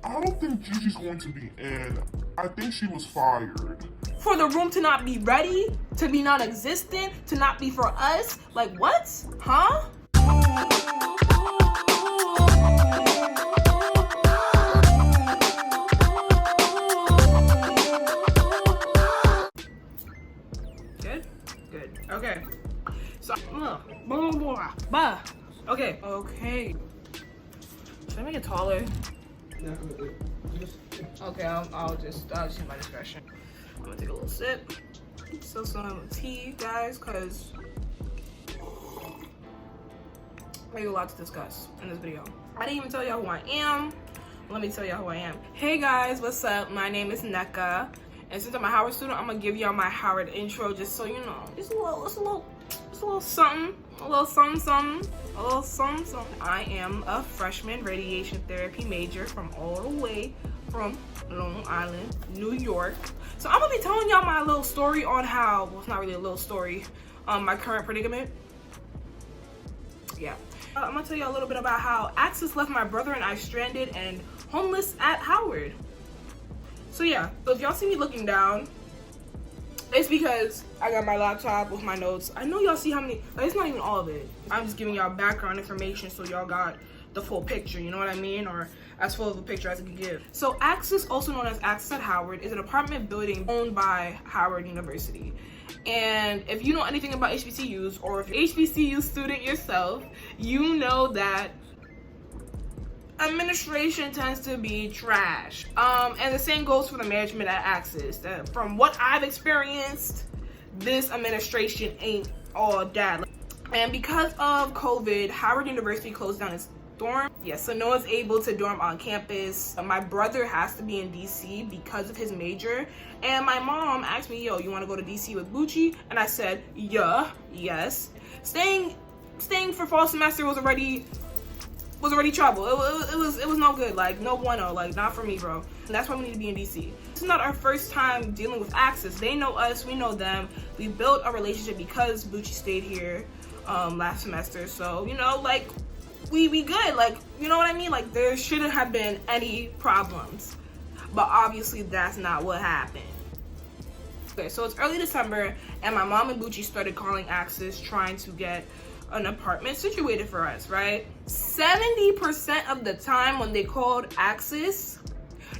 I don't think Gigi's going to be in. I think she was fired. For the room to not be ready, to be non-existent, to not be for us? Like what? Huh? Good. Okay. So, okay. Should I make it taller? Okay, I'll just use my discretion. I'm gonna take a little sip. So some tea, guys, cause I have a lot to discuss in this video. I didn't even tell y'all who I am. Let me tell y'all who I am. Hey guys, what's up? My name is Nneka. And since I'm a Howard student, I'm gonna give y'all my Howard intro just so you know. Just a little something. A little something. I am a freshman radiation therapy major from all the way from Long Island, New York. So I'm gonna be telling y'all my little story on how, well, it's not really a little story, my current predicament. Yeah. I'm gonna tell you a little bit about how Axis left my brother and I stranded and homeless at Howard. So yeah, so if y'all see me looking down, it's because I got my laptop with my notes. I know y'all see how many, like, it's not even all of it. I'm just giving y'all background information so y'all got the full picture, you know what I mean? Or as full of a picture as I can give. So Axis, also known as Axis at Howard, is an apartment building owned by Howard University. And if you know anything about HBCUs, or if you're an HBCU student yourself, you know that administration tends to be trash. And the same goes for the management at Axis. From what I've experienced, this administration ain't all that. And because of COVID, Howard University closed down its dorm. Yes, so no one's able to dorm on campus. My brother has to be in DC because of his major. And my mom asked me, yo, you want to go to DC with Bucci? And I said, yeah, yes. Staying for fall semester was already trouble. It was no good, like no bueno, like not for me, bro. And that's why we need to be in DC. This is not our first time dealing with Axis. They know us, we know them. We built a relationship because Bucci stayed here last semester. So, you know, like we good, like, you know what I mean? Like there shouldn't have been any problems. But obviously that's not what happened. Okay, so it's early December and my mom and Bucci started calling Axis trying to get an apartment situated for us, right? 70% of the time when they called Axis,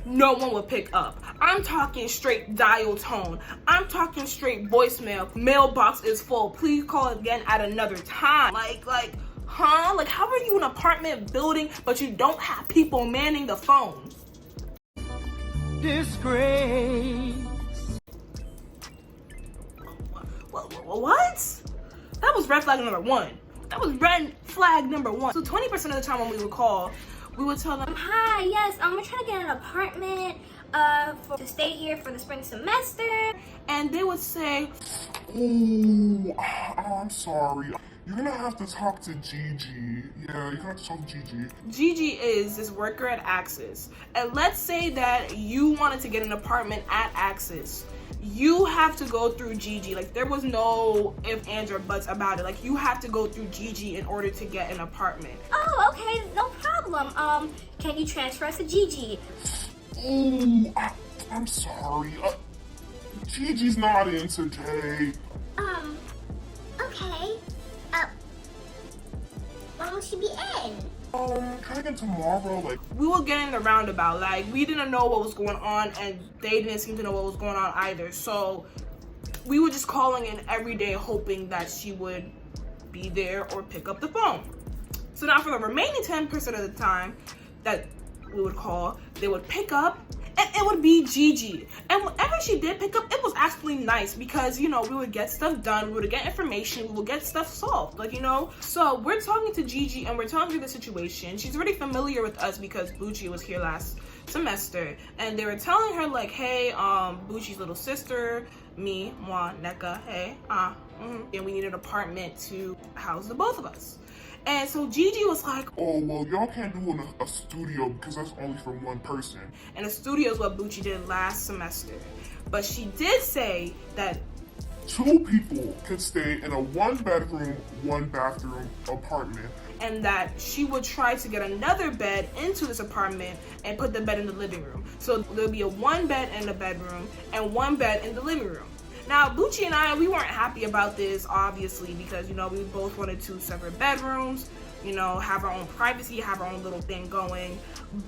no one would pick up. I'm talking straight dial tone. I'm talking straight voicemail. Mailbox is full. Please call again at another time. Like, huh? Like, how are you an apartment building, but you don't have people manning the phone? Disgrace. What? That was red flag number one. That was red flag number one. So 20% of the time when we would call, we would tell them, hi, yes, we're trying to get an apartment to stay here for the spring semester. And they would say, Oh, I'm sorry. You're gonna have to talk to Gigi. Yeah, you're gonna have to talk to Gigi. Gigi is this worker at Axis. And let's say that you wanted to get an apartment at Axis. You have to go through Gigi. Like, there was no ifs, ands, or buts about it. Like, you have to go through Gigi in order to get an apartment. Oh, okay, no problem. Can you transfer us to Gigi? Oh, I'm sorry. Gigi's not in today. Okay. When will she be in? Can I get tomorrow? Like, we were getting the roundabout. Like, we didn't know what was going on, and they didn't seem to know what was going on either. So we were just calling in every day, hoping that she would be there or pick up the phone. So now for the remaining 10% of the time that we would call, they would pick up, and it would be Gigi. And whenever she did pick up, it was actually nice because, you know, we would get stuff done, we would get information, we would get stuff solved, like, you know. So we're talking to Gigi and we're telling her the situation. She's already familiar with us because Bucci was here last semester, and they were telling her like, hey, Bucci's little sister, me, moi, Nneka, hey, and we need an apartment to house the both of us. And so Gigi was like, oh, well, y'all can't do a studio because that's only for one person. And a studio is what Bucci did last semester. But she did say that 2 people can stay in a 1-bedroom, 1-bathroom apartment. and that she would try to get another bed into this apartment and put the bed in the living room. So there'll be a one bed in the bedroom and one bed in the living room. Now, Bucci and I, we weren't happy about this, obviously, because, you know, we both wanted 2 separate bedrooms, you know, have our own privacy, have our own little thing going.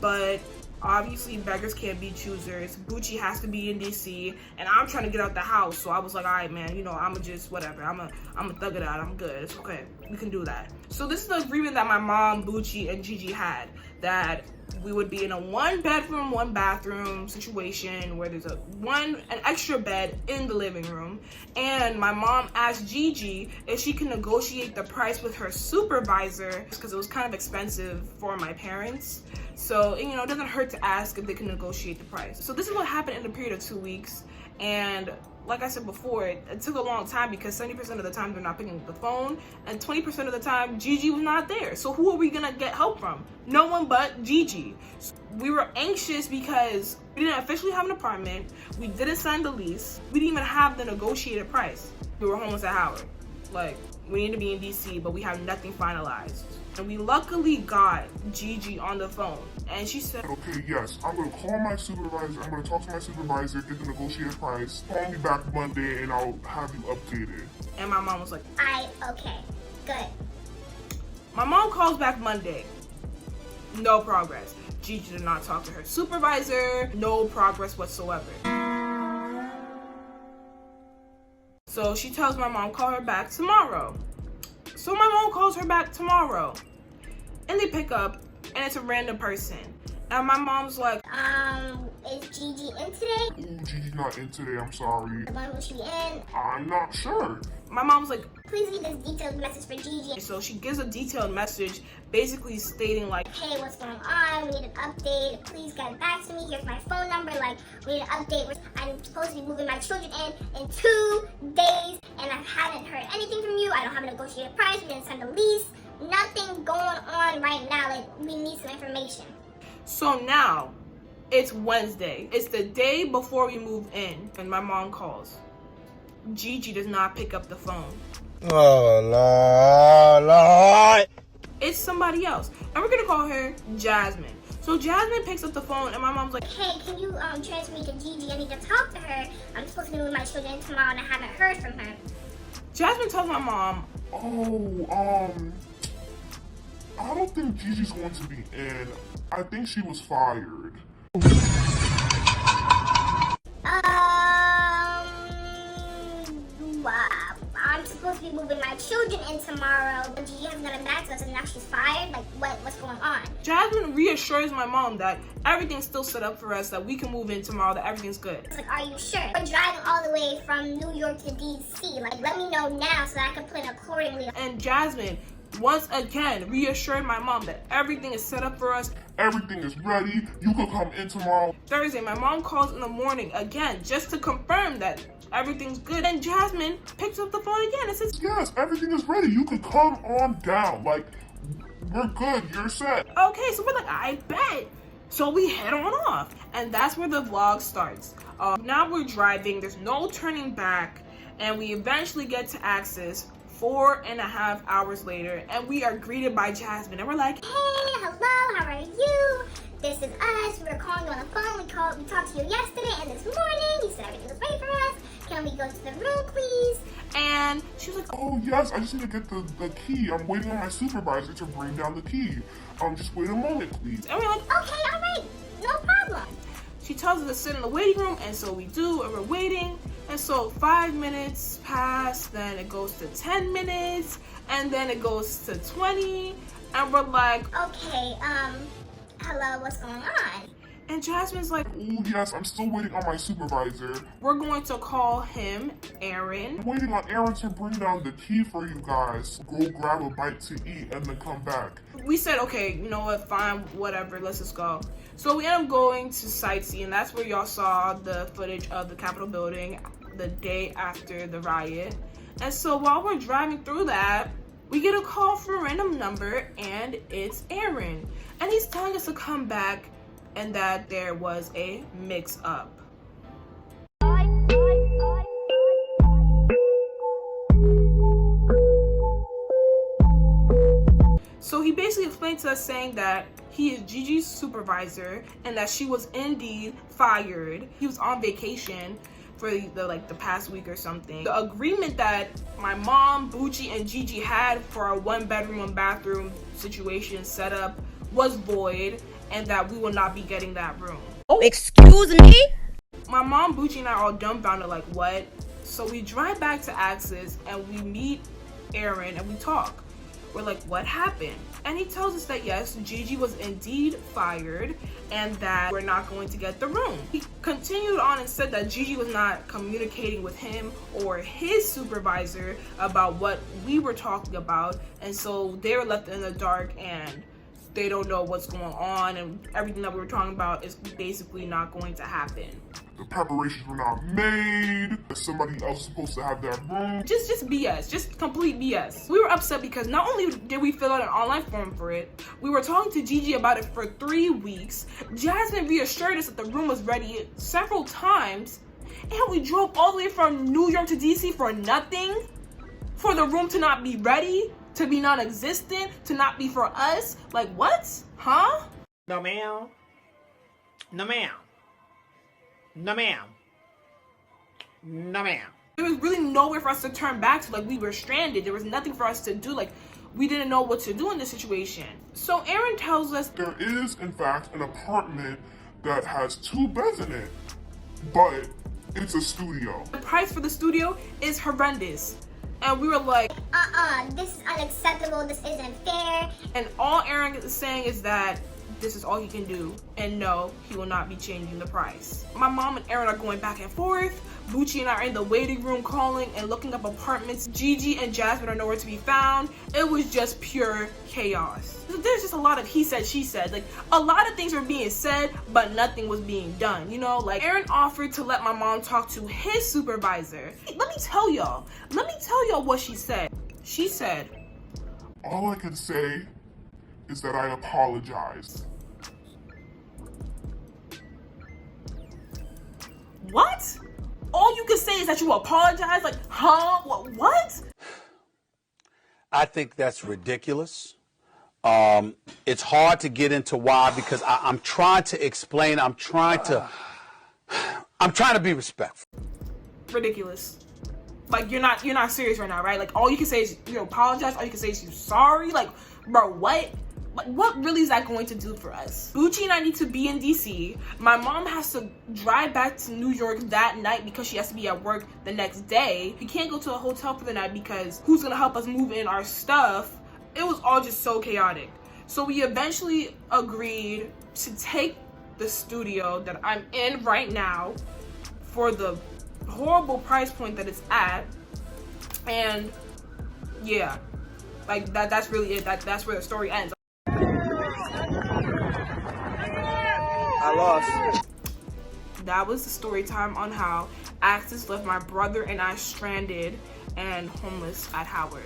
But obviously, beggars can't be choosers. Bucci has to be in DC, and I'm trying to get out the house. So I was like, all right, man, you know, I'ma just, whatever. I'ma thug it out. I'm good. It's okay. We can do that. So this is the agreement that my mom, Bucci, and Gigi had, that we would be in a 1 bedroom, 1 bathroom situation where there's an extra bed in the living room. And my mom asked Gigi if she can negotiate the price with her supervisor, because it was kind of expensive for my parents. So, you know, it doesn't hurt to ask if they can negotiate the price. So this is what happened in a period of 2 weeks. And like I said before, it took a long time because 70% of the time they're not picking up the phone, and 20% of the time Gigi was not there. So who are we gonna get help from? No one but Gigi. So we were anxious because we didn't officially have an apartment, we didn't sign the lease, we didn't even have the negotiated price. We were homeless at Howard. Like, we need to be in DC, but we have nothing finalized. And we luckily got Gigi on the phone, and she said, okay, yes, I'm gonna call my supervisor, I'm gonna talk to my supervisor, get the negotiated price, call me back Monday, and I'll have you updated. And my mom was like, okay, good. My mom calls back Monday. No progress. Gigi did not talk to her supervisor. No progress whatsoever. So she tells my mom, call her back tomorrow. So my mom calls her back tomorrow. And they pick up, and it's a random person. And my mom's like, is Gigi in today? Ooh, Gigi's not in today, I'm sorry. When will she be in? I'm not sure. My mom's like, please leave this detailed message for Gigi. So she gives a detailed message basically stating like, hey, what's going on? We need an update. Please get back to me. Here's my phone number. Like, we need an update. I'm supposed to be moving my children in 2 days, and I haven't heard anything from you. I don't have a negotiated price. We didn't sign the lease. Nothing going on right now. Like, we need some information. So now it's Wednesday. It's the day before we move in, and my mom calls. Gigi does not pick up the phone. Oh, Lord. It's somebody else. And we're gonna call her Jasmine. So Jasmine picks up the phone, and my mom's like, hey, can you transfer me to Gigi? I need to talk to her. I'm supposed to be with my children in tomorrow, and I haven't heard from her. Jasmine tells my mom, I don't think Gigi's going to be in. I think she was fired. I'm supposed to be moving my children in tomorrow, but Gigi hasn't gotten back to us, and now she's fired? Like, what's going on? Jasmine reassures my mom that everything's still set up for us, that we can move in tomorrow, that everything's good. It's like, are you sure? We're driving all the way from New York to DC. Like, let me know now so that I can plan accordingly. And Jasmine, once again, reassured my mom that everything is set up for us. Everything is ready. You could come in tomorrow. Thursday, my mom calls in the morning again just to confirm that everything's good. And Jasmine picks up the phone again and says, yes, everything is ready. You could come on down. Like, we're good. You're set. Okay, so we're like, I bet. So we head on off. And that's where the vlog starts. Now we're driving. There's no turning back. And we eventually get to Axis 4.5 hours later. And we are greeted by Jasmine. And we're like, hey, hello, how are you? This is us. We were calling you on the phone. We talked to you yesterday and this morning. You said everything was ready for us. Can we go to the room, please? And she was like, oh yes, I just need to get the key. I'm waiting on my supervisor to bring down the key. Just wait a moment, please. And we're like, okay, all right, no problem. She tells us to sit in the waiting room, and so we do, and we're waiting. And so 5 minutes pass, then it goes to 10 minutes, and then it goes to 20, and we're like, okay, hello, what's going on? And Jasmine's like, oh yes, I'm still waiting on my supervisor. We're going to call him Aaron. I'm waiting on Aaron to bring down the key for you guys. Go grab a bite to eat and then come back. We said, okay, you know what, fine, whatever, let's just go. So we end up going to sightsee, and that's where y'all saw the footage of the Capitol building the day after the riot. And so while we're driving through that, we get a call from a random number, and it's Aaron. And he's telling us to come back and that there was a mix-up. So he he basically explained to us saying that he is Gigi's supervisor and that she was indeed fired. He was on vacation for the past week or something. The agreement that my mom, Bucci, and Gigi had for our 1-bedroom, 1-bathroom situation setup was void, and that we will not be getting that room. Oh, excuse me? My mom, Bucci, and I are all dumbfounded, like, what? So we drive back to Axis and we meet Aaron and we talk. We're like, what happened? And he tells us that yes, Gigi was indeed fired and that we're not going to get the room. He continued on and said that Gigi was not communicating with him or his supervisor about what we were talking about, and so they were left in the dark and they don't know what's going on, and everything that we were talking about is basically not going to happen. The preparations were not made. Somebody else was supposed to have that room. Just BS, just complete BS. We were upset because not only did we fill out an online form for it, we were talking to Gigi about it for 3 weeks. Jasmine reassured us that the room was ready several times, and we drove all the way from New York to DC for nothing? For the room to not be ready? To be non-existent? To not be for us? Like, what? Huh? No, ma'am. No, ma'am. No, ma'am. No, ma'am. There was really nowhere for us to turn back to. Like, we were stranded. There was nothing for us to do. Like, we didn't know what to do in this situation. So Aaron tells us there is, in fact, an apartment that has 2 beds in it, but it's a studio. the price for the studio is horrendous. And we were like, this is unacceptable, this isn't fair. and all Aaron is saying is that this is all he can do, and no, he will not be changing the price. My mom and Aaron are going back and forth. Bucci and I are in the waiting room calling and looking up apartments. Gigi and Jasmine are nowhere to be found. It was just pure chaos. There's just a lot of he said, she said. Like, a lot of things were being said, but nothing was being done, you know? Like, Aaron offered to let my mom talk to his supervisor. Let me tell y'all what she said. She said, All I can say is that I apologize. what? All you can say is that you apologize? Like, huh? What? I think that's ridiculous. It's hard to get into why, because I'm trying to explain. I'm trying to be respectful. Ridiculous. Like, you're not serious right now, right? Like, all you can say is you apologize. All you can say is you sorry. Like, bro, what? Like, what really is that going to do for us? Bucci and I need to be in DC. My mom has to drive back to New York that night because she has to be at work the next day. We can't go to a hotel for the night because who's gonna help us move in our stuff? It was all just so chaotic. So we eventually agreed to take the studio that I'm in right now for the horrible price point that it's at. And yeah, like that's really it. That's where the story ends. I lost. That was the story time on how Axis left my brother and I stranded and homeless at Howard.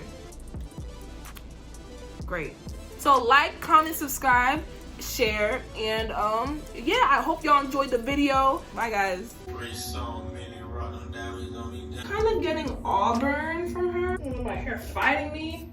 Great. So like, comment, subscribe, share, and yeah, I hope y'all enjoyed the video. Bye guys. Kind of getting auburn from her. My hair fighting me.